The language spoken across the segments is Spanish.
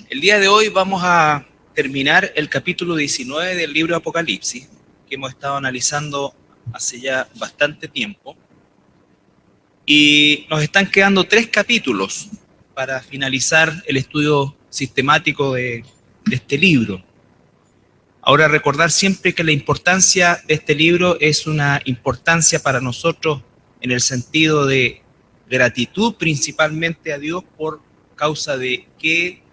El día de hoy vamos a terminar el capítulo 19 del libro de Apocalipsis, que hemos estado analizando hace ya bastante tiempo. Y nos están quedando 3 capítulos para finalizar el estudio sistemático de este libro. Ahora, recordar siempre que la importancia de este libro es una importancia para nosotros en el sentido de gratitud principalmente a Dios por causa de qué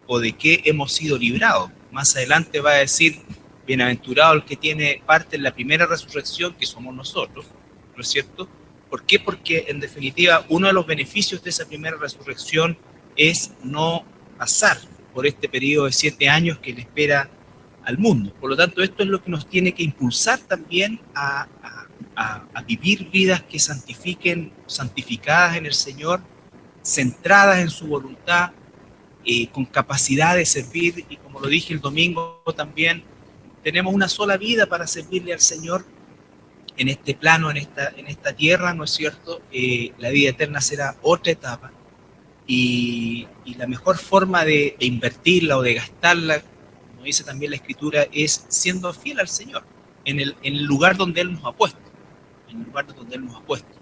o de qué hemos sido librados. Más adelante va a decir, bienaventurado el que tiene parte en la primera resurrección, que somos nosotros, ¿no es cierto? ¿Por qué? Porque en definitiva uno de los beneficios de esa primera resurrección es no pasar por este periodo de 7 años que le espera al mundo. Por lo tanto, esto es lo que nos tiene que impulsar también a vivir vidas que santificadas en el Señor, centradas en su voluntad, con capacidad de servir, y como lo dije el domingo también, tenemos una sola vida para servirle al Señor en este plano, en esta tierra, ¿no es cierto? La vida eterna será otra etapa, y la mejor forma de invertirla o de gastarla, como dice también la Escritura, es siendo fiel al Señor, en el lugar donde Él nos ha puesto, en el lugar donde Él nos ha puesto.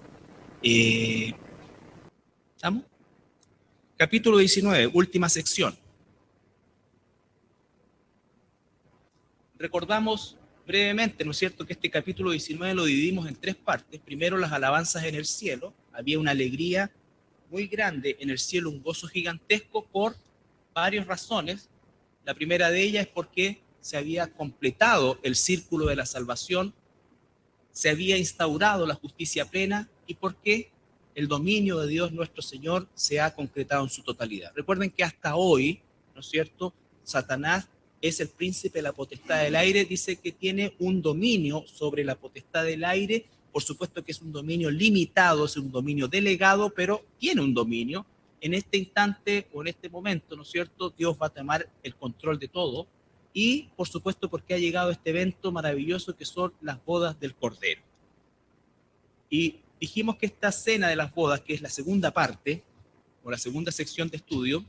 ¿Estamos? Capítulo 19, última sección. Recordamos brevemente, ¿no es cierto?, que este capítulo 19 lo dividimos en 3 partes. Primero, las alabanzas en el cielo. Había una alegría muy grande en el cielo, un gozo gigantesco por varias razones. La primera de ellas es porque se había completado el círculo de la salvación, se había instaurado la justicia plena y porque el dominio de Dios nuestro Señor se ha concretado en su totalidad. Recuerden que hasta hoy, ¿no es cierto?, Satanás es el príncipe de la potestad del aire, dice que tiene un dominio sobre la potestad del aire. Por supuesto que es un dominio limitado, es un dominio delegado, pero tiene un dominio. En este instante o en este momento, ¿no es cierto?, Dios va a tomar el control de todo, y por supuesto porque ha llegado este evento maravilloso que son las bodas del Cordero. Y dijimos que esta cena de las bodas, que es la segunda parte, o la segunda sección de estudio,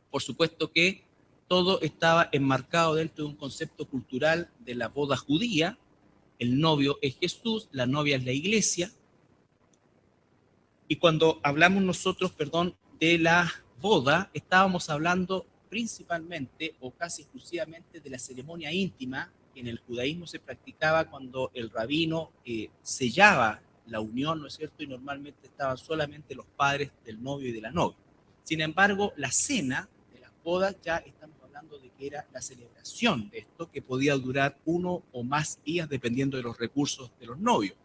por supuesto que todo estaba enmarcado dentro de un concepto cultural de la boda judía. El novio es Jesús, la novia es la iglesia. Y cuando hablamos nosotros, de la boda, estábamos hablando principalmente o casi exclusivamente de la ceremonia íntima que en el judaísmo se practicaba cuando el rabino sellaba la unión, ¿no es cierto? Y normalmente estaban solamente los padres del novio y de la novia. Sin embargo, la cena de las bodas ya estamos hablando de que era la celebración de esto, que podía durar 1 o más días dependiendo de los recursos de los novios.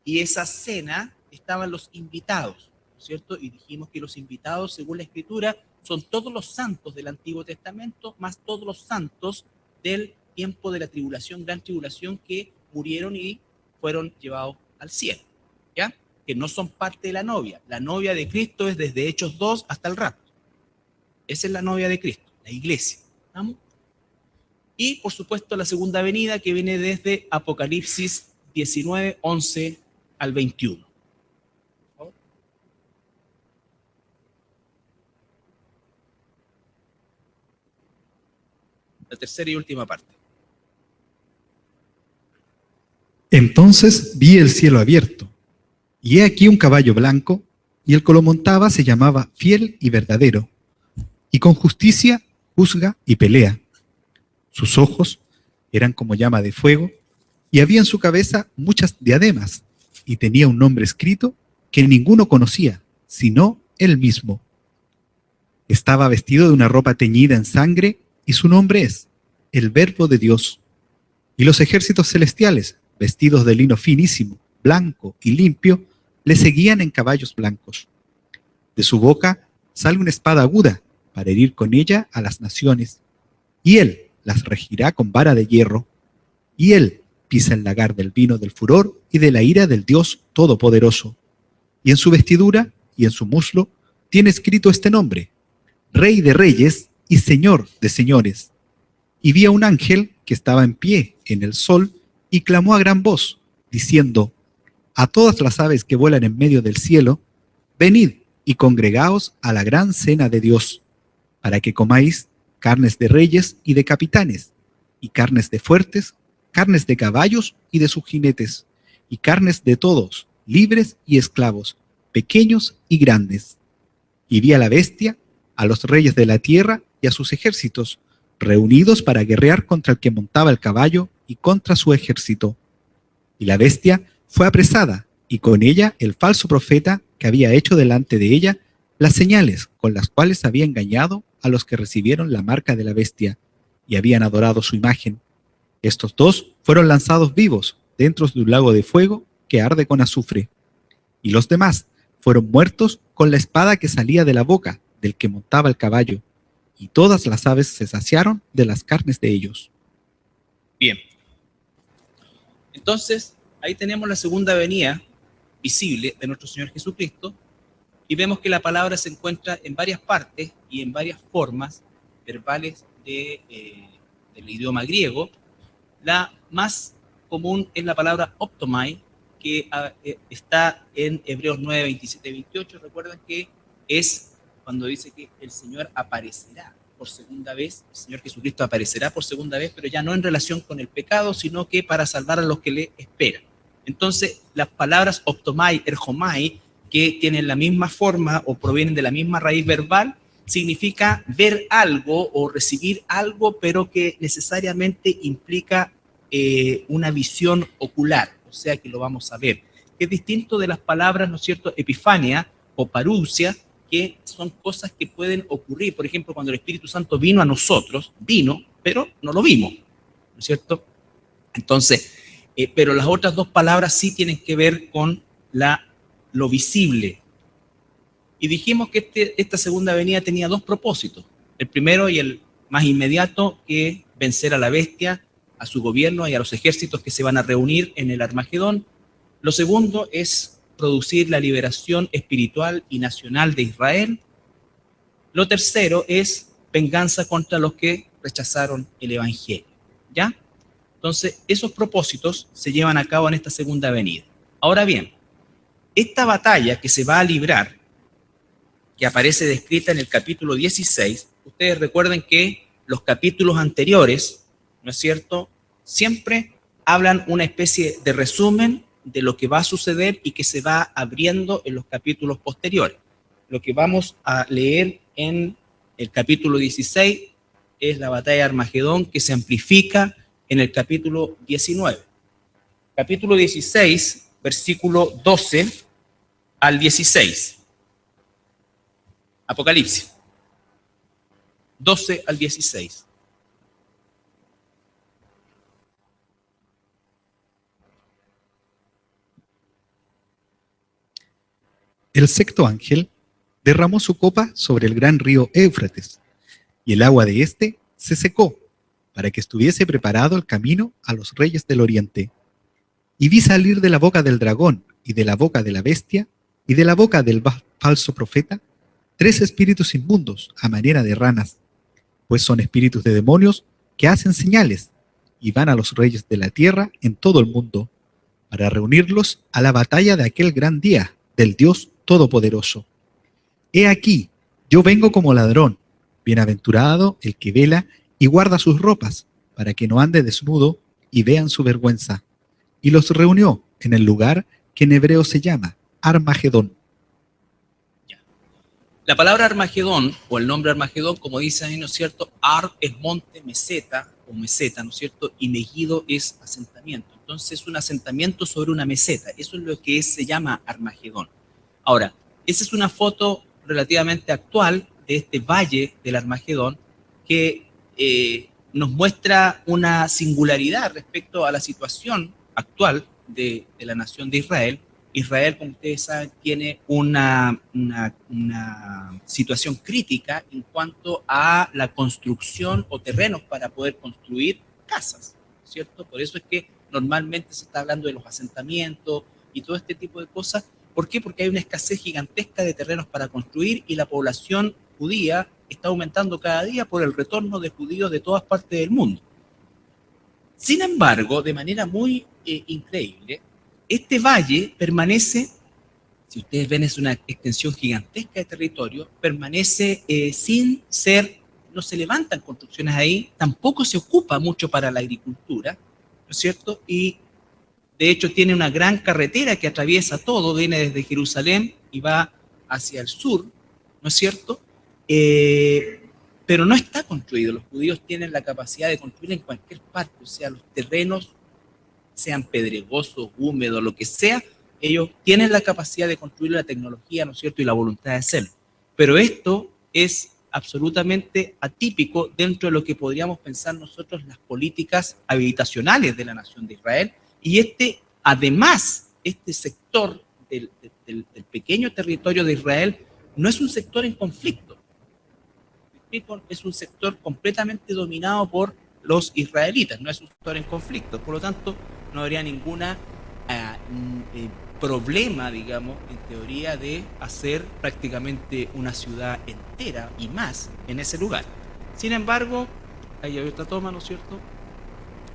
Y esa cena estaban los invitados, ¿no es cierto? Y dijimos que los invitados, según la Escritura, son todos los santos del Antiguo Testamento, más todos los santos del tiempo de la tribulación, gran tribulación, que murieron y fueron llevados al cielo, ¿ya? Que no son parte de la novia. La novia de Cristo es desde Hechos 2 hasta el rapto. Esa es la novia de Cristo, la iglesia. ¿Estamos? Y, por supuesto, la segunda venida, que viene desde Apocalipsis 19, 11 al 21. La tercera y última parte. Entonces vi el cielo abierto, y he aquí un caballo blanco, y el que lo montaba se llamaba Fiel y Verdadero, y con justicia juzga y pelea. Sus ojos eran como llama de fuego, y había en su cabeza muchas diademas, y tenía un nombre escrito que ninguno conocía, sino él mismo. Estaba vestido de una ropa teñida en sangre, y su nombre es el Verbo de Dios. Y los ejércitos celestiales, vestidos de lino finísimo, blanco y limpio, le seguían en caballos blancos. De su boca sale una espada aguda para herir con ella a las naciones, y él las regirá con vara de hierro, y él pisa el lagar del vino del furor y de la ira del Dios Todopoderoso. Y en su vestidura y en su muslo tiene escrito este nombre: Rey de Reyes y Señor de Señores. Y vi a un ángel que estaba en pie en el sol y clamó a gran voz, diciendo: a todas las aves que vuelan en medio del cielo, venid y congregaos a la gran cena de Dios, para que comáis carnes de reyes y de capitanes, y carnes de fuertes, carnes de caballos y de sus jinetes, y carnes de todos, libres y esclavos, pequeños y grandes. Y vi a la bestia, a los reyes de la tierra y a sus ejércitos, reunidos para guerrear contra el que montaba el caballo y contra su ejército. Y la bestia fue apresada, y con ella el falso profeta que había hecho delante de ella las señales con las cuales había engañado a los que recibieron la marca de la bestia y habían adorado su imagen. Estos dos fueron lanzados vivos dentro de un lago de fuego que arde con azufre. Y los demás fueron muertos con la espada que salía de la boca del que montaba el caballo, y todas las aves se saciaron de las carnes de ellos. Bien. Entonces, ahí tenemos la segunda venida visible de nuestro Señor Jesucristo, y vemos que la palabra se encuentra en varias partes y en varias formas verbales del idioma griego. La más común es la palabra optomai, que está en Hebreos 9, 27 y 28. Recuerden que es cuando dice que el Señor aparecerá por segunda vez, el Señor Jesucristo aparecerá por segunda vez, pero ya no en relación con el pecado, sino que para salvar a los que le esperan. Entonces, las palabras optomai, erjomai, que tienen la misma forma o provienen de la misma raíz verbal, significa ver algo o recibir algo, pero que necesariamente implica una visión ocular, o sea que lo vamos a ver. Es distinto de las palabras, ¿no es cierto?, epifania o parousia, que son cosas que pueden ocurrir. Por ejemplo, cuando el Espíritu Santo vino a nosotros, vino, pero no lo vimos, ¿no es cierto? Entonces, pero las otras dos palabras sí tienen que ver con lo visible. Y dijimos que esta segunda venida tenía dos propósitos. El primero y el más inmediato, que es vencer a la bestia, a su gobierno y a los ejércitos que se van a reunir en el Armagedón. Lo segundo es producir la liberación espiritual y nacional de Israel. Lo tercero es venganza contra los que rechazaron el Evangelio. ¿Ya? Entonces, esos propósitos se llevan a cabo en esta segunda venida. Ahora bien, esta batalla que se va a librar, que aparece descrita en el capítulo 16, ustedes recuerden que los capítulos anteriores, ¿no es cierto?, siempre hablan una especie de resumen de lo que va a suceder y que se va abriendo en los capítulos posteriores. Lo que vamos a leer en el capítulo 16 es la batalla de Armagedón, que se amplifica en el capítulo 19. Capítulo 16, versículo 12 al 16. Apocalipsis 12 al 16. El sexto ángel derramó su copa sobre el gran río Éufrates, y el agua de éste se secó, para que estuviese preparado el camino a los reyes del oriente. Y vi salir de la boca del dragón, y de la boca de la bestia, y de la boca del falso profeta, 3 espíritus inmundos a manera de ranas, pues son espíritus de demonios que hacen señales, y van a los reyes de la tierra en todo el mundo, para reunirlos a la batalla de aquel gran día del Dios Todopoderoso. He aquí, yo vengo como ladrón. Bienaventurado el que vela y guarda sus ropas, para que no ande desnudo y vean su vergüenza. Y los reunió en el lugar que en hebreo se llama Armagedón. La palabra Armagedón, o el nombre Armagedón, como dice ahí, ¿no es cierto? Ar es monte, meseta, o meseta, ¿no es cierto? Y Megido es asentamiento. Entonces, es un asentamiento sobre una meseta. Eso es lo que se llama Armagedón. Ahora, esa es una foto relativamente actual de este valle del Armagedón que nos muestra una singularidad respecto a la situación actual de la nación de Israel. Israel, como ustedes saben, tiene una situación crítica en cuanto a la construcción o terrenos para poder construir casas, ¿cierto? Por eso es que normalmente se está hablando de los asentamientos y todo este tipo de cosas. ¿Por qué? Porque hay una escasez gigantesca de terrenos para construir y la población judía está aumentando cada día por el retorno de judíos de todas partes del mundo. Sin embargo, de manera muy increíble, este valle permanece si ustedes ven, es una extensión gigantesca de territorio, permanece sin ser, no se levantan construcciones ahí, tampoco se ocupa mucho para la agricultura, ¿no es cierto? Y de hecho tiene una gran carretera que atraviesa todo, viene desde Jerusalén y va hacia el sur, ¿no es cierto? Pero no está construido. Los judíos tienen la capacidad de construir en cualquier parte, o sea, los terrenos, sean pedregosos, húmedos, lo que sea, ellos tienen la capacidad de construir la tecnología, ¿no es cierto?, y la voluntad de hacerlo. Pero esto es absolutamente atípico dentro de lo que podríamos pensar nosotros las políticas habitacionales de la nación de Israel. Y además, este sector del pequeño territorio de Israel no es un sector en conflicto. Es un sector completamente dominado por los israelitas, no es un sector en conflicto. Por lo tanto, no habría ninguna problema, digamos, en teoría, de hacer prácticamente una ciudad entera y más en ese lugar. Sin embargo, ahí hay otra toma, ¿no es cierto?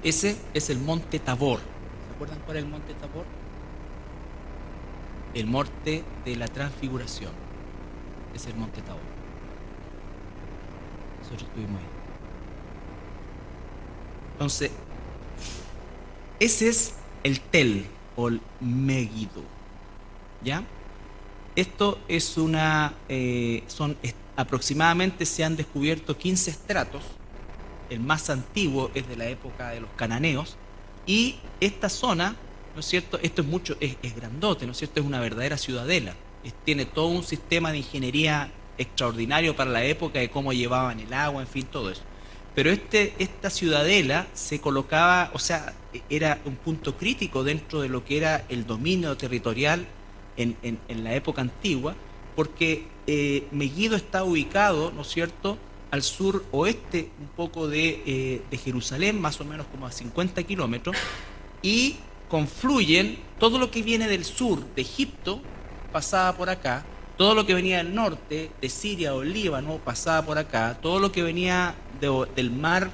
Ese es el monte Tabor. ¿Se acuerdan cuál es el monte Tabor? El monte de la transfiguración. Es el monte Tabor. Nosotros estuvimos ahí. Entonces, ese es el Tel o el Megiddo, ¿ya? Esto es aproximadamente se han descubierto 15 estratos. El más antiguo es de la época de los cananeos, y esta zona, ¿no es cierto? Esto es grandote, ¿no es cierto? Es una verdadera ciudadela. Tiene todo un sistema de ingeniería extraordinario para la época, de cómo llevaban el agua, en fin, todo eso. Pero esta ciudadela se colocaba, o sea, era un punto crítico dentro de lo que era el dominio territorial en la época antigua, porque Megiddo está ubicado, ¿no es cierto?, al sur oeste un poco de Jerusalén, más o menos como a 50 kilómetros, y confluyen todo lo que viene del sur de Egipto, pasaba por acá, todo lo que venía del norte, de Siria o Líbano, pasaba por acá, todo lo que venía del mar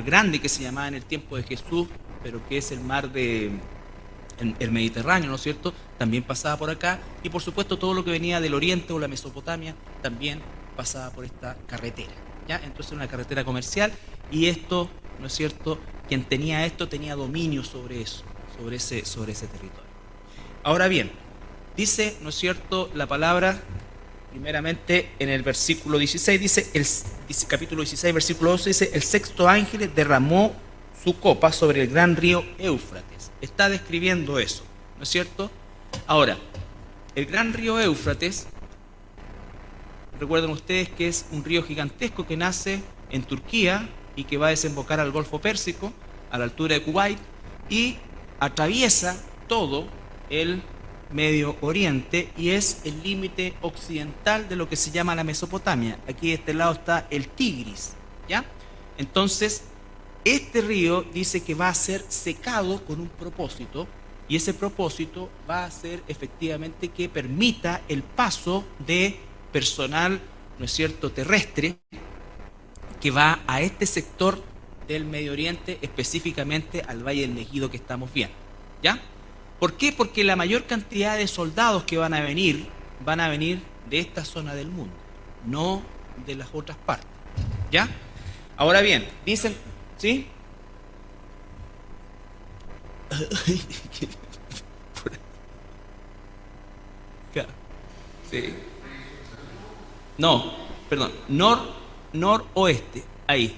Grande, que se llamaba en el tiempo de Jesús, pero que es el mar el Mediterráneo, ¿no es cierto?, también pasaba por acá, y por supuesto todo lo que venía del oriente o la Mesopotamia también pasaba por esta carretera, ¿ya? Entonces una carretera comercial, y esto, ¿no es cierto?, quien tenía esto tenía dominio sobre eso, sobre ese territorio. Ahora bien, dice, ¿no es cierto?, la palabra, primeramente en el versículo 16, dice capítulo 16, versículo 12, dice: el sexto ángel derramó su copa sobre el gran río Éufrates. Está describiendo eso, ¿no es cierto? Ahora, el gran río Éufrates, recuerden ustedes que es un río gigantesco que nace en Turquía y que va a desembocar al Golfo Pérsico, a la altura de Kuwait, y atraviesa todo el Medio Oriente y es el límite occidental de lo que se llama la Mesopotamia. Aquí de este lado está el Tigris, ¿ya? Entonces, este río dice que va a ser secado con un propósito, y ese propósito va a ser efectivamente que permita el paso de personal, ¿no es cierto?, terrestre, que va a este sector del Medio Oriente, específicamente al Valle del Megiddo que estamos viendo, ¿ya? ¿Por qué? Porque la mayor cantidad de soldados que van a venir de esta zona del mundo, no de las otras partes, ¿ya? Ahora bien, dicen, ¿sí? Sí. No, perdón, noroeste, ahí,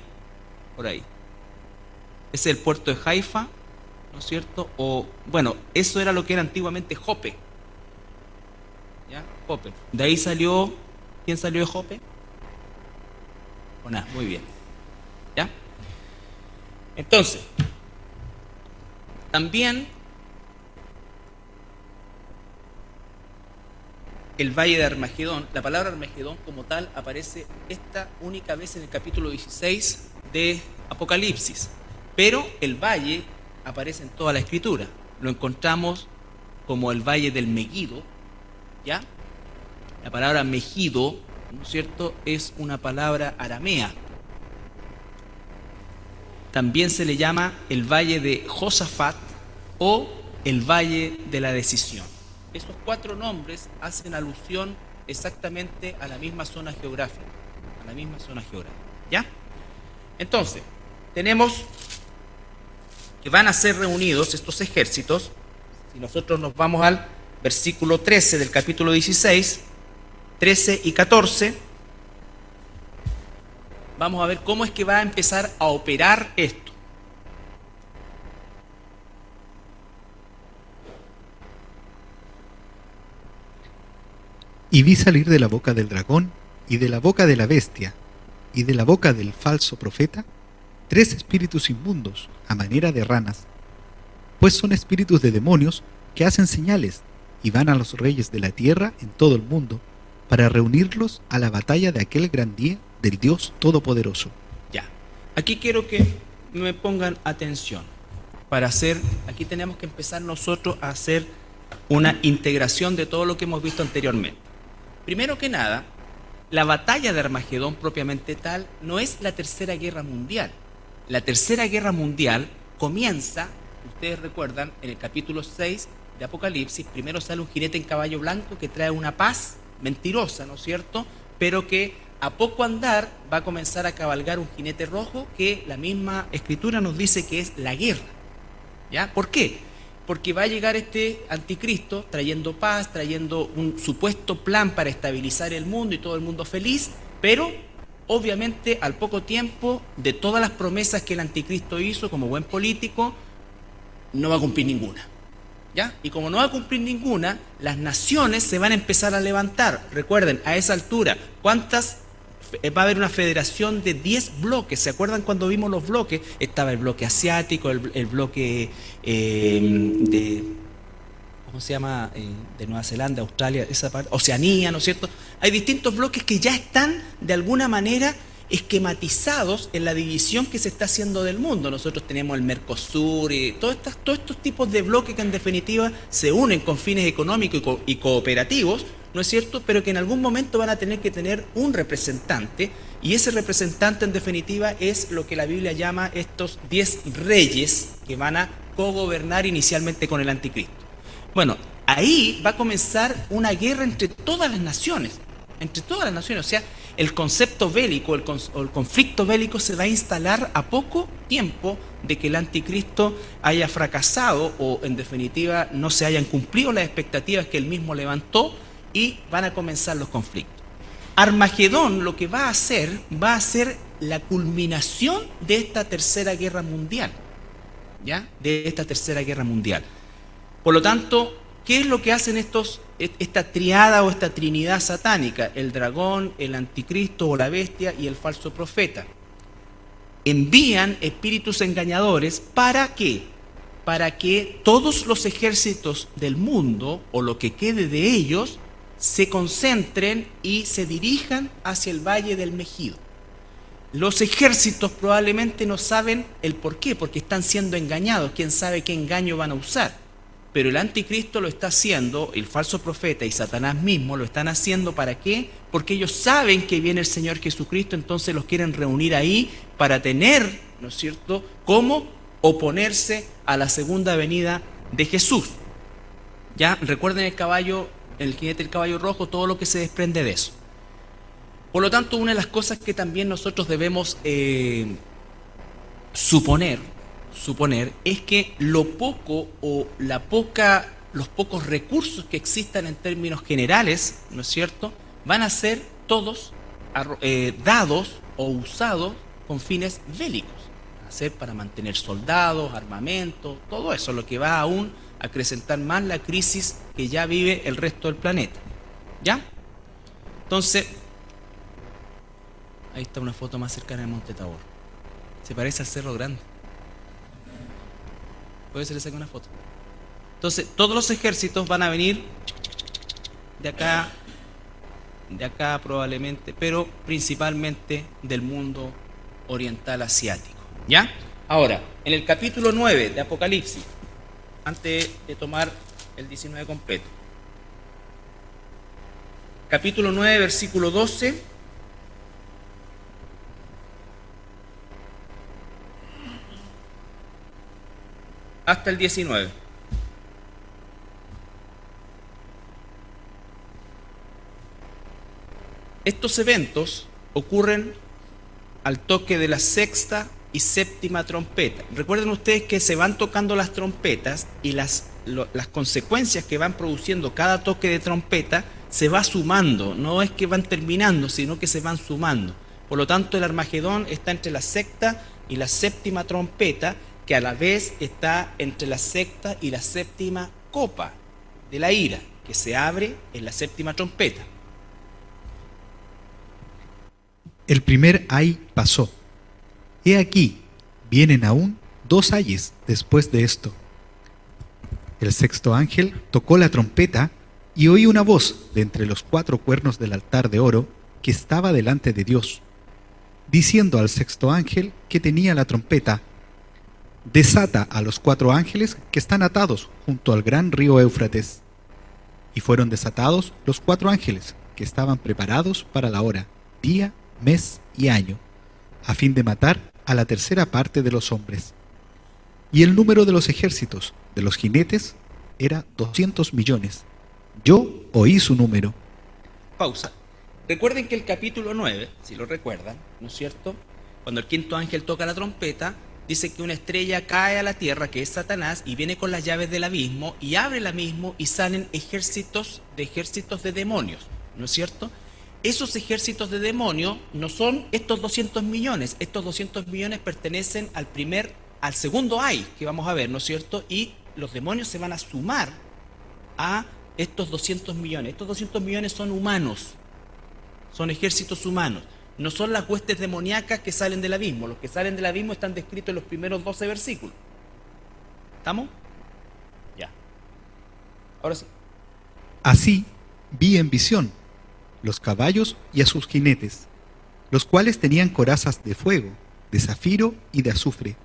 por ahí. Es el puerto de Haifa, ¿no es cierto? O, bueno, eso era lo que era antiguamente Jope. ¿Ya? Jope. De ahí salió, ¿quién salió de Jope? Jonás, muy bien. ¿Ya? Entonces, también el valle de Armagedón, la palabra Armagedón como tal aparece esta única vez en el capítulo 16 de Apocalipsis, pero el valle aparece en toda la escritura. Lo encontramos como el valle del Megiddo, ¿ya? La palabra Megiddo, ¿no es cierto?, es una palabra aramea. También se le llama el valle de Josafat o el valle de la decisión, esos 4 nombres hacen alusión exactamente a la misma zona geográfica, ¿ya? Entonces, tenemos que van a ser reunidos estos ejércitos. Si nosotros nos vamos al versículo 13 del capítulo 16, 13 y 14, vamos a ver cómo es que va a empezar a operar esto. Y vi salir de la boca del dragón, y de la boca de la bestia, y de la boca del falso profeta, 3 espíritus inmundos, a manera de ranas, pues son espíritus de demonios que hacen señales, y van a los reyes de la tierra en todo el mundo, para reunirlos a la batalla de aquel gran día del Dios Todopoderoso. Ya, aquí quiero que me pongan atención. Aquí tenemos que empezar nosotros a hacer una integración de todo lo que hemos visto anteriormente. Primero que nada, la batalla de Armagedón propiamente tal no es la Tercera Guerra Mundial. La Tercera Guerra Mundial comienza, ustedes recuerdan, en el capítulo 6 de Apocalipsis. Primero sale un jinete en caballo blanco que trae una paz mentirosa, ¿no es cierto?, pero que a poco andar va a comenzar a cabalgar un jinete rojo que la misma Escritura nos dice que es la guerra. ¿Ya? ¿Por qué? Porque va a llegar este anticristo trayendo paz, trayendo un supuesto plan para estabilizar el mundo y todo el mundo feliz, pero obviamente al poco tiempo de todas las promesas que el anticristo hizo como buen político, no va a cumplir ninguna. ¿Ya? Y como no va a cumplir ninguna, las naciones se van a empezar a levantar. Recuerden, a esa altura, va a haber una federación de 10 bloques. ¿Se acuerdan cuando vimos los bloques? Estaba el bloque asiático, el bloque de, ¿cómo se llama? De Nueva Zelanda, Australia, esa parte, Oceanía, ¿no es cierto? Hay distintos bloques que ya están de alguna manera esquematizados en la división que se está haciendo del mundo. Nosotros tenemos el Mercosur y todos estos tipos de bloques que en definitiva se unen con fines económicos y cooperativos, ¿no es cierto?, pero que en algún momento van a tener que tener un representante, y ese representante en definitiva es lo que la Biblia llama estos 10 reyes que van a cogobernar inicialmente con el anticristo. Bueno, ahí va a comenzar una guerra entre todas las naciones, o sea, el concepto bélico, el conflicto bélico se va a instalar a poco tiempo de que el anticristo haya fracasado o en definitiva no se hayan cumplido las expectativas que él mismo levantó, y van a comenzar los conflictos. Armagedón lo que va a ser la culminación de esta tercera guerra mundial, ¿ya? De esta tercera guerra mundial. Por lo tanto, ¿qué es lo que hacen esta triada o esta trinidad satánica? El dragón, el anticristo o la bestia y el falso profeta. Envían espíritus engañadores. ¿Para qué? Para que todos los ejércitos del mundo, o lo que quede de ellos, se concentren y se dirijan hacia el Valle del Megido. Los ejércitos probablemente no saben el por qué, porque están siendo engañados. ¿Quién sabe qué engaño van a usar? Pero el anticristo lo está haciendo, el falso profeta y Satanás mismo lo están haciendo. ¿Para qué? Porque ellos saben que viene el Señor Jesucristo, entonces los quieren reunir ahí para tener, ¿no es cierto?, cómo oponerse a la segunda venida de Jesús. Ya, recuerden el jinete del caballo rojo, todo lo que se desprende de eso. Por lo tanto, una de las cosas que también nosotros debemos suponer es que los pocos recursos que existan en términos generales, ¿no es cierto?, van a ser todos dados o usados con fines bélicos, van a ser para mantener soldados, armamento, todo eso, lo que va aún a acrecentar más la crisis que ya vive el resto del planeta. ¿Ya? Entonces, ahí está una foto más cercana del Monte Tabor. Se parece al Cerro Grande. Puede ser que le saque una foto. Entonces, todos los ejércitos van a venir de acá probablemente, pero principalmente del mundo oriental asiático. ¿Ya? Ahora, en el capítulo 9 de Apocalipsis, antes de tomar el 19 completo, capítulo 9, versículo 12, hasta el 19. Estos eventos ocurren al toque de la sexta y séptima trompeta. Recuerden ustedes que se van tocando las trompetas y las consecuencias que van produciendo cada toque de trompeta se va sumando, no es que van terminando, sino que se van sumando. Por lo tanto, el Armagedón está entre la sexta y la séptima trompeta, que a la vez está entre la sexta y la séptima copa de la ira, que se abre en la séptima trompeta. El primer ay pasó. He aquí, vienen aún 2 ayes después de esto. El sexto ángel tocó la trompeta y oí una voz de entre los 4 cuernos del altar de oro que estaba delante de Dios, diciendo al sexto ángel que tenía la trompeta: desata a los 4 ángeles que están atados junto al gran río Éufrates. Y fueron desatados los 4 ángeles que estaban preparados para la hora, día, mes y año, a fin de matar a la tercera parte de los hombres. Y el número de los ejércitos de los jinetes era 200 millones. Yo oí su número. Pausa. Recuerden que el capítulo 9, si lo recuerdan, ¿no es cierto? Cuando el quinto ángel toca la trompeta, dice que una estrella cae a la tierra, que es Satanás, y viene con las llaves del abismo, y abre el abismo, y salen ejércitos de demonios, ¿no es cierto? Esos ejércitos de demonios no son estos 200 millones. Estos 200 millones pertenecen al segundo ay que vamos a ver, ¿no es cierto? Y los demonios se van a sumar a estos 200 millones. Estos 200 millones son humanos, son ejércitos humanos. No son las huestes demoníacas que salen del abismo. Los que salen del abismo están descritos en los primeros 12 versículos. ¿Estamos? Ya. Ahora sí. Así vi en visión los caballos y a sus jinetes, los cuales tenían corazas de fuego, de zafiro y de azufre,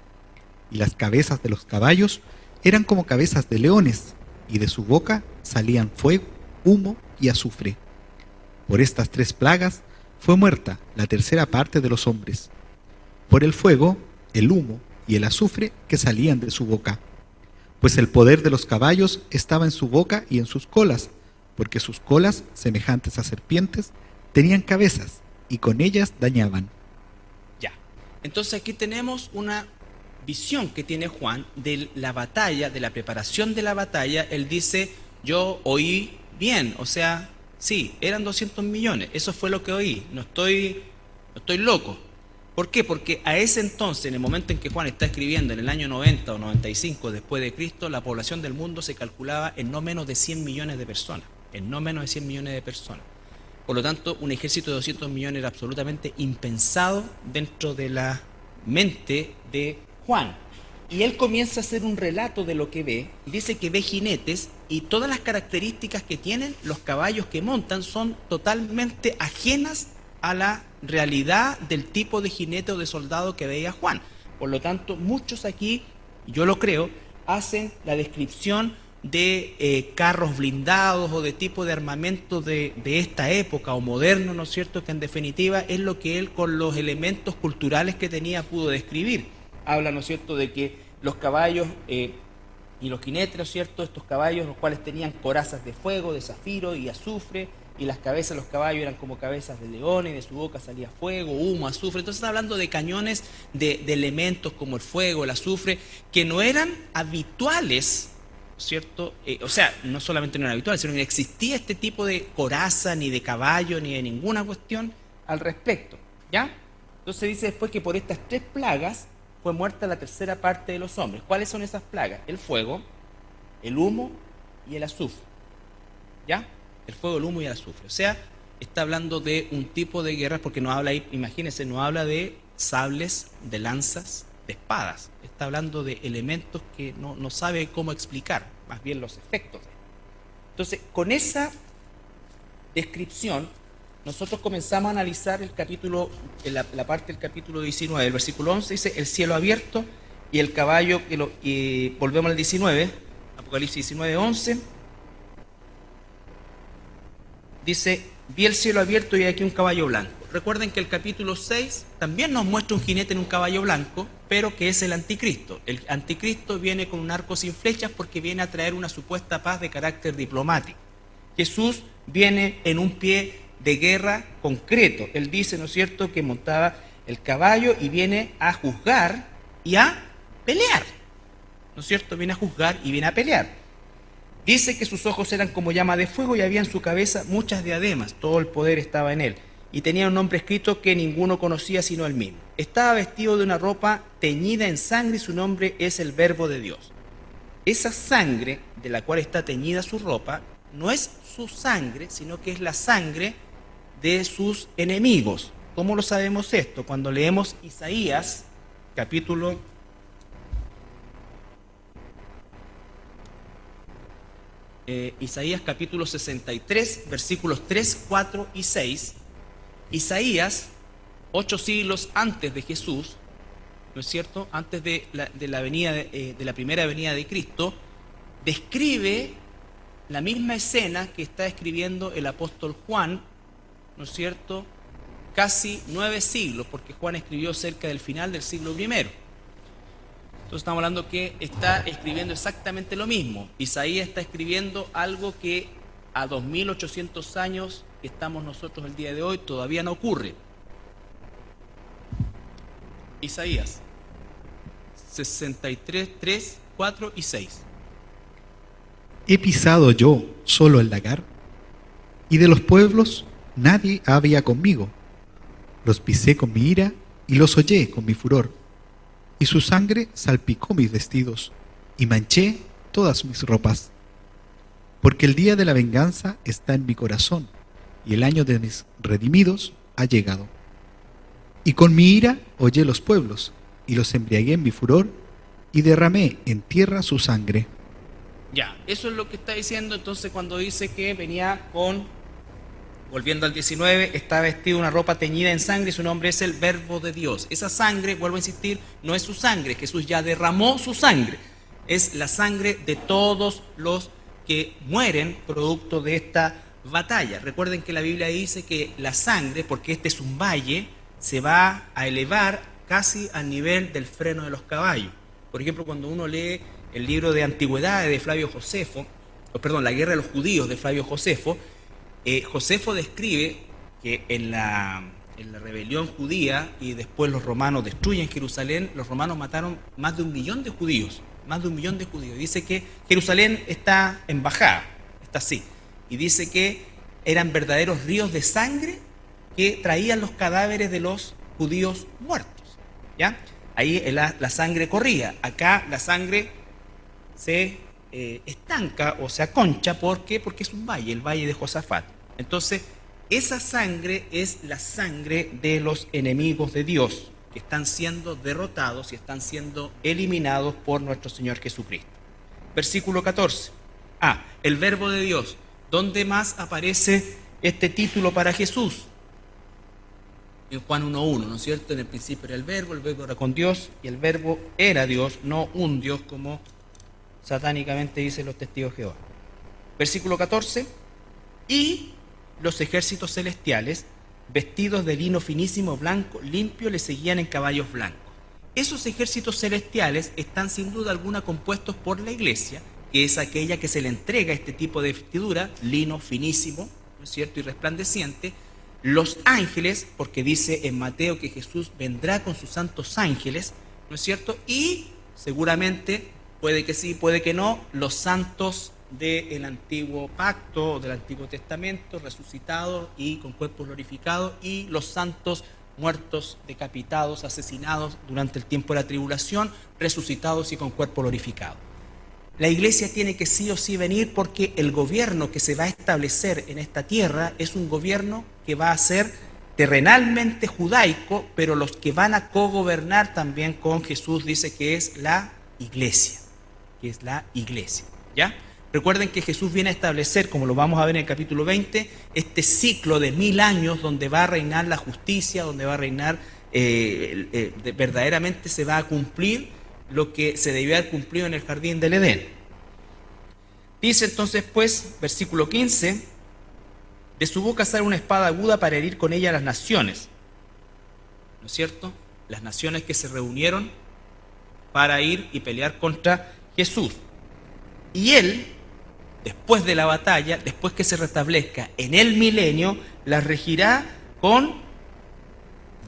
y las cabezas de los caballos eran como cabezas de leones, y de su boca salían fuego, humo y azufre. Por estas 3 plagas fue muerta la tercera parte de los hombres, por el fuego, el humo y el azufre que salían de su boca. Pues el poder de los caballos estaba en su boca y en sus colas, porque sus colas, semejantes a serpientes, tenían cabezas, y con ellas dañaban. Ya. Entonces aquí tenemos una visión que tiene Juan de la batalla, de la preparación de la batalla. Él dice, yo oí bien, o sea, sí, eran 200 millones, eso fue lo que oí, no estoy loco. ¿Por qué? Porque a ese entonces, en el momento en que Juan está escribiendo, en el año 90 o 95 después de Cristo, la población del mundo se calculaba en no menos de 100 millones de personas. En no menos de 100 millones de personas. Por lo tanto, un ejército de 200 millones era absolutamente impensado dentro de la mente de Juan. Y él comienza a hacer un relato de lo que ve, y dice que ve jinetes, y todas las características que tienen los caballos que montan son totalmente ajenas a la realidad del tipo de jinete o de soldado que veía Juan. Por lo tanto, muchos aquí, yo lo creo, hacen la descripción de carros blindados o de tipo de armamento de esta época o moderno, ¿no es cierto?, que en definitiva es lo que él con los elementos culturales que tenía pudo describir. Habla, ¿no es cierto?, de que los caballos y los jinetes, ¿no es cierto?, estos caballos los cuales tenían corazas de fuego, de zafiro y azufre, y las cabezas de los caballos eran como cabezas de leones, y de su boca salía fuego, humo, azufre. Entonces está hablando de cañones de elementos como el fuego, el azufre, que no eran habituales, ¿cierto? O sea, no solamente no era habitual, sino que no existía este tipo de coraza, ni de caballo, ni de ninguna cuestión al respecto, ¿ya? Entonces dice después que por estas 3 plagas fue muerta la tercera parte de los hombres. ¿Cuáles son esas plagas? El fuego, el humo y el azufre, ¿ya? El fuego, el humo y el azufre. O sea, está hablando de un tipo de guerra, porque no habla ahí, imagínense, no habla de sables, de lanzas, de espadas. Está hablando de elementos que no sabe cómo explicar, más bien los efectos. Entonces, con esa descripción, nosotros comenzamos a analizar el capítulo, la parte del capítulo 19. El versículo 11 dice, el cielo abierto y el caballo, y volvemos al 19, Apocalipsis 19, 11. Dice, vi el cielo abierto y aquí un caballo blanco. Recuerden que el capítulo 6 también nos muestra un jinete en un caballo blanco, pero que es el anticristo. El anticristo viene con un arco sin flechas porque viene a traer una supuesta paz de carácter diplomático. Jesús viene en un pie de guerra concreto. Él dice, ¿no es cierto?, que montaba el caballo y viene a juzgar y a pelear, ¿no es cierto? Viene a juzgar y viene a pelear. Dice que sus ojos eran como llama de fuego y había en su cabeza muchas diademas, todo el poder estaba en él. Y tenía un nombre escrito que ninguno conocía sino él mismo. Estaba vestido de una ropa teñida en sangre y su nombre es el Verbo de Dios. Esa sangre de la cual está teñida su ropa no es su sangre, sino que es la sangre de sus enemigos. ¿Cómo lo sabemos esto? Cuando leemos Isaías, Isaías capítulo 63, versículos 3, 4 y 6. Isaías, 8 siglos antes de Jesús, ¿no es cierto?, antes de la primera venida de Cristo, describe la misma escena que está escribiendo el apóstol Juan, ¿no es cierto?, casi 9 siglos, porque Juan escribió cerca del final del siglo I. Entonces estamos hablando que está escribiendo exactamente lo mismo. Isaías está escribiendo algo que a 2800 años que estamos nosotros el día de hoy todavía no ocurre. Isaías 63, 3, 4 y 6. ¿He pisado yo solo el lagar? Y de los pueblos nadie había conmigo. Los pisé con mi ira y los hollé con mi furor. Y su sangre salpicó mis vestidos y manché todas mis ropas. Porque el día de la venganza está en mi corazón y el año de mis redimidos ha llegado. Y con mi ira hollé los pueblos y los embriagué en mi furor y derramé en tierra su sangre. Ya, eso es lo que está diciendo entonces cuando dice que venía volviendo al 19, está vestido de una ropa teñida en sangre y su nombre es el Verbo de Dios. Esa sangre, vuelvo a insistir, no es su sangre, Jesús ya derramó su sangre. Es la sangre de todos los que mueren producto de esta batalla. Recuerden que la Biblia dice que la sangre, porque este es un valle, se va a elevar casi al nivel del freno de los caballos. Por ejemplo, cuando uno lee el libro de Antigüedades de Flavio Josefo, la Guerra de los Judíos de Flavio Josefo, Josefo describe que en la rebelión judía y después los romanos destruyen Jerusalén, los romanos mataron más de 1 millón de judíos, Dice que Jerusalén está en bajada, está así, y dice que eran verdaderos ríos de sangre que traían los cadáveres de los judíos muertos, ¿ya? Ahí la sangre corría, acá la sangre se estanca o se aconcha. ¿Por qué? Porque es un valle, el valle de Josafat. Entonces, esa sangre es la sangre de los enemigos de Dios, que están siendo derrotados y están siendo eliminados por nuestro Señor Jesucristo. Versículo 14. El Verbo de Dios. ¿Dónde más aparece este título para Jesús? En Juan 1.1, ¿no es cierto? En el principio era el Verbo era con Dios y el Verbo era Dios, no un Dios como satánicamente dicen los testigos de Jehová. Versículo 14. Y los ejércitos celestiales, vestidos de lino finísimo, blanco, limpio, le seguían en caballos blancos. Esos ejércitos celestiales están sin duda alguna compuestos por la iglesia, que es aquella que se le entrega este tipo de vestidura, lino finísimo, ¿no es cierto?, y resplandeciente. Los ángeles, porque dice en Mateo que Jesús vendrá con sus santos ángeles, ¿no es cierto?, y seguramente, puede que sí, puede que no, los santos del antiguo pacto, del Antiguo Testamento, resucitados y con cuerpos glorificados, y los santos muertos, decapitados, asesinados durante el tiempo de la tribulación, resucitados y con cuerpo glorificado. La iglesia tiene que sí o sí venir porque el gobierno que se va a establecer en esta tierra es un gobierno que va a ser terrenalmente judaico, pero los que van a cogobernar también con Jesús dice que es la iglesia, ¿ya? Recuerden que Jesús viene a establecer, como lo vamos a ver en el capítulo 20, este ciclo de 1000 años donde va a reinar la justicia, donde va a reinar, verdaderamente se va a cumplir lo que se debió haber cumplido en el jardín del Edén. Dice entonces, pues, versículo 15, de su boca sale una espada aguda para herir con ella a las naciones. ¿No es cierto? Las naciones que se reunieron para ir y pelear contra Jesús. Y él después de la batalla, después que se restablezca en el milenio, las regirá con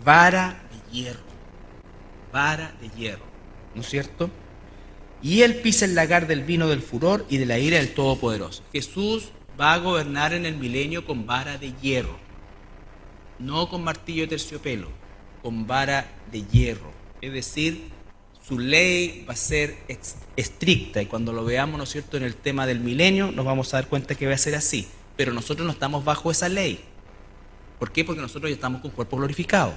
vara de hierro. Vara de hierro, ¿no es cierto? Y él pisa el lagar del vino del furor y de la ira del Todopoderoso. Jesús va a gobernar en el milenio con vara de hierro, no con martillo de terciopelo, con vara de hierro. Es decir, su ley va a ser estricta, y cuando lo veamos, ¿no es cierto?, en el tema del milenio, nos vamos a dar cuenta que va a ser así. Pero nosotros no estamos bajo esa ley. ¿Por qué? Porque nosotros ya estamos con cuerpo glorificado.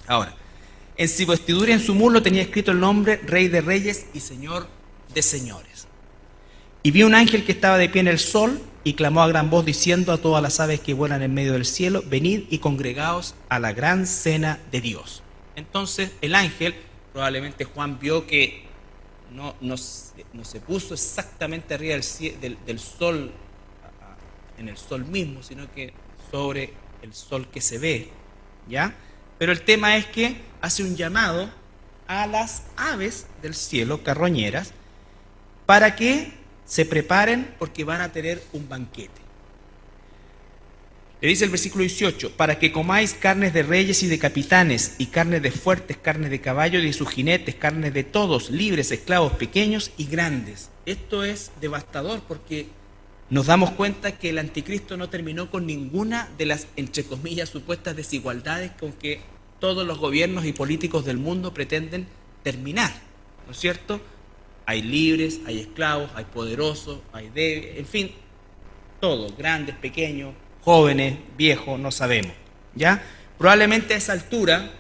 Ahora, en su vestidura y en su muslo tenía escrito el nombre Rey de Reyes y Señor de Señores. Y vi un ángel que estaba de pie en el sol y clamó a gran voz diciendo a todas las aves que vuelan en medio del cielo: venid y congregaos a la gran cena de Dios. Entonces el ángel, probablemente Juan vio que no se puso exactamente arriba del sol, en el sol mismo, sino que sobre el sol que se ve, ¿ya? Pero el tema es que hace un llamado a las aves del cielo, carroñeras, para que se preparen porque van a tener un banquete. Le dice el versículo 18: para que comáis carnes de reyes y de capitanes, y carnes de fuertes, carnes de caballos y de sus jinetes, carnes de todos, libres, esclavos, pequeños y grandes. Esto es devastador porque nos damos cuenta que el anticristo no terminó con ninguna de las, entre comillas, supuestas desigualdades con que todos los gobiernos y políticos del mundo pretenden terminar, ¿no es cierto? Hay libres, hay esclavos, hay poderosos, hay débiles, en fin, todos, grandes, pequeños, jóvenes, viejos, no sabemos, ¿ya? Probablemente a esa altura,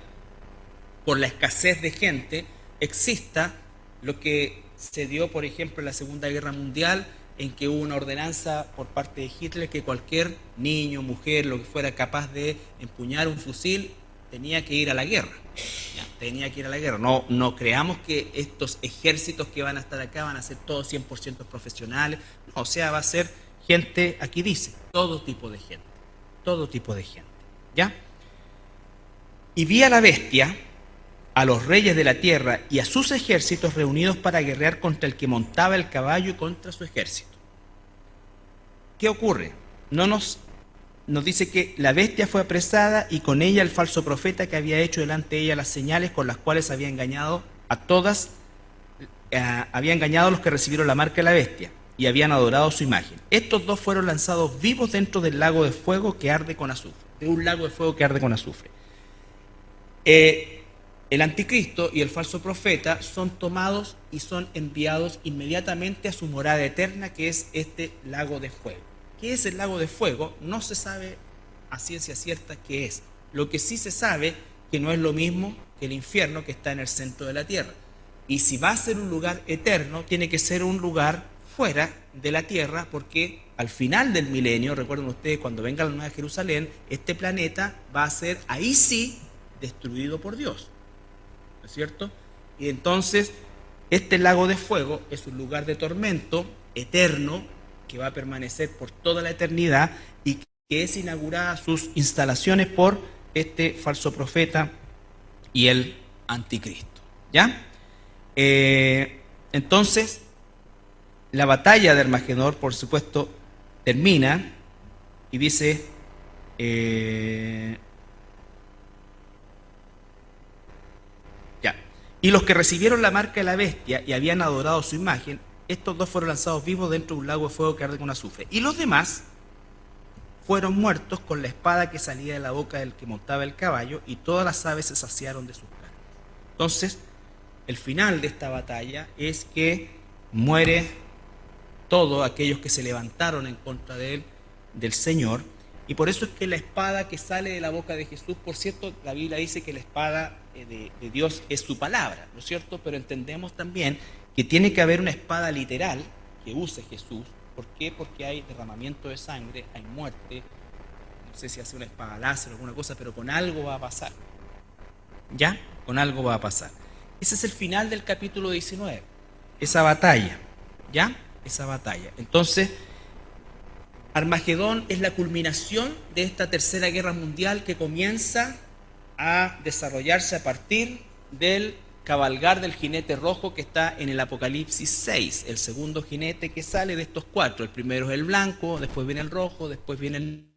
por la escasez de gente, exista lo que se dio, por ejemplo, en la Segunda Guerra Mundial, en que hubo una ordenanza por parte de Hitler que cualquier niño, mujer, lo que fuera capaz de empuñar un fusil, tenía que ir a la guerra. Ya, tenía que ir a la guerra. No creamos que estos ejércitos que van a estar acá van a ser todos 100% profesionales. No, o sea, va a ser gente, aquí dice, todo tipo de gente. Todo tipo de gente. ¿Ya? Y vi a la bestia, a los reyes de la tierra y a sus ejércitos reunidos para guerrear contra el que montaba el caballo y contra su ejército. ¿Qué ocurre? Nos dice que la bestia fue apresada y con ella el falso profeta que había hecho delante de ella las señales con las cuales había engañado a todas, había engañado a los que recibieron la marca de la bestia y habían adorado su imagen. Estos dos fueron lanzados vivos dentro del lago de fuego que arde con azufre, de un lago de fuego que arde con azufre. El anticristo y el falso profeta son tomados y son enviados inmediatamente a su morada eterna, que es este lago de fuego. ¿Qué es el lago de fuego? No se sabe a ciencia cierta qué es. Lo que sí se sabe que no es lo mismo que el infierno, que está en el centro de la tierra. Y si va a ser un lugar eterno, tiene que ser un lugar fuera de la tierra, porque al final del milenio, recuerden ustedes, cuando venga la Nueva Jerusalén, este planeta va a ser, ahí sí, destruido por Dios. ¿No es cierto? Y entonces, este lago de fuego es un lugar de tormento eterno, que va a permanecer por toda la eternidad y que es inaugurada sus instalaciones por este falso profeta y el anticristo. ¿Ya? Entonces, la batalla de Armagedón, por supuesto, termina y dice... Y los que recibieron la marca de la bestia y habían adorado su imagen, estos dos fueron lanzados vivos dentro de un lago de fuego que arde con azufre. Y los demás fueron muertos con la espada que salía de la boca del que montaba el caballo, y todas las aves se saciaron de sus carnes. Entonces, el final de esta batalla es que muere todos aquellos que se levantaron en contra de él, del Señor. Y por eso es que la espada que sale de la boca de Jesús, por cierto, la Biblia dice que la espada de Dios es su palabra, ¿no es cierto? Pero entendemos también que tiene que haber una espada literal que use Jesús. ¿Por qué? Porque hay derramamiento de sangre, hay muerte. No sé si hace una espada láser o alguna cosa, pero con algo va a pasar. ¿Ya? Con algo va a pasar. Ese es el final del capítulo 19. Esa batalla. ¿Ya? Esa batalla. Entonces, Armagedón es la culminación de esta tercera guerra mundial que comienza a desarrollarse a partir del cabalgar del jinete rojo que está en el Apocalipsis 6, el segundo jinete que sale de estos cuatro. El primero es el blanco, después viene el rojo, después viene el